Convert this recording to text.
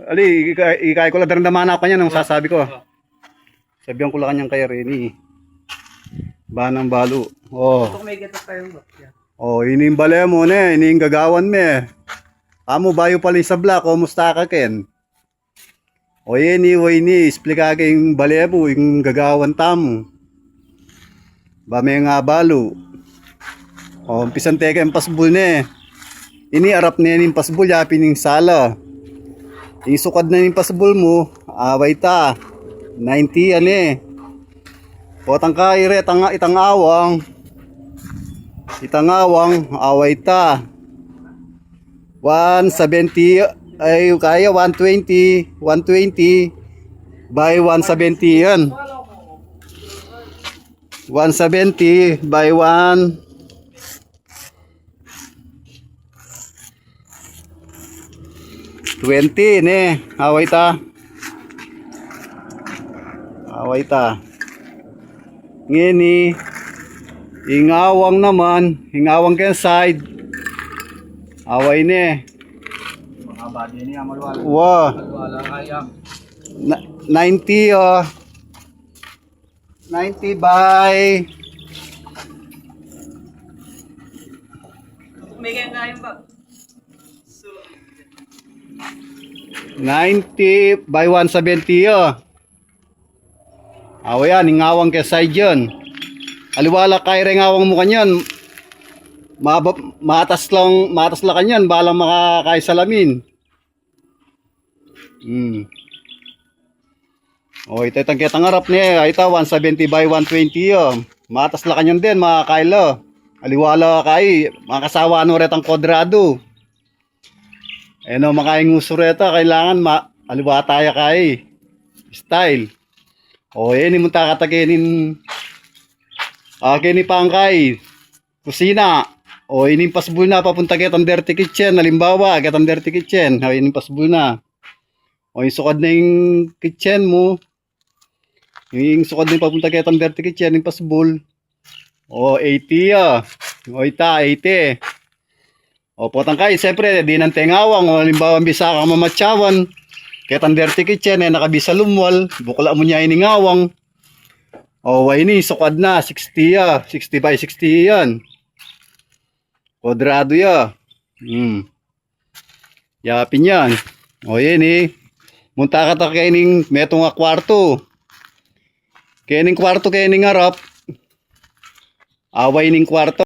Ali, ikay ko lang daramdaman ako kanya nung sasabi ko. Sabihan ko lang kanyang kay Rene. Banang balo. Oh. Ito may gatas tayo ba? Oh, ining bale mo ne, ining gagawan me. Amo bayo pala sa black, kumusta ka ken? O ni, explica kayong balebo, yung gagawan tamo. Ba may nga balo. O, umpisan teka yung pasbul ne. Ini arap na yung pasbul, yapin yung sala. Yung sukad na yung pasbul mo, away ta. 90 yan eh. Potang kaire, itang awang. Itang awang, away ta. 170, ay kaya 120 by 170 yan. 170 by 120 ne, away ta. Away ta. Ngini, ingawang naman, ingawang ken side. Away ne. Mahaba din niya, malwala. Wow. Malwala kaya. 90 oh. 90 by May kaya ba? 90 by 170 oh. Away yan, ingawang ke side yun. Aliwala kay ngawang mo kanyan. Matas lang kanyan, balang makakaisalamin. O, ito itang kitang harap niya. Ito, 170 by 120 oh. Matas lang kanyan din, makakailo. Aliwala kay, makasawa ano retang kwadrado. Eh no, makaing uso reta, kailangan aliwa tayo kay style. O, yun, imunta kataginin kini pangkay kusina. O, ining pasbul na papunta kitang dirty kitchen. Halimbawa, kitang dirty kitchen. O, ining pasbul na. O, yung sukad na yung kitchen mo. Yung sukad na yung papunta kitang dirty kitchen, yung pasbul. O, 80 ah. O, ita, 80. O, potang kayo, siyempre, di nang tengawang. O, halimbawa, bisa ka mamatsawan. Kitang dirty kitchen, nakabisa lumwal. Bukla mo niya iningawang. O, ini, sukad na, 60 ah. 60 by 60 yan. Kwadrado ya. Yapin yan. O yun eh. Munta ka ta kaining metong nga kwarto. Kaining kwarto kaining harap. Away ning kwarto.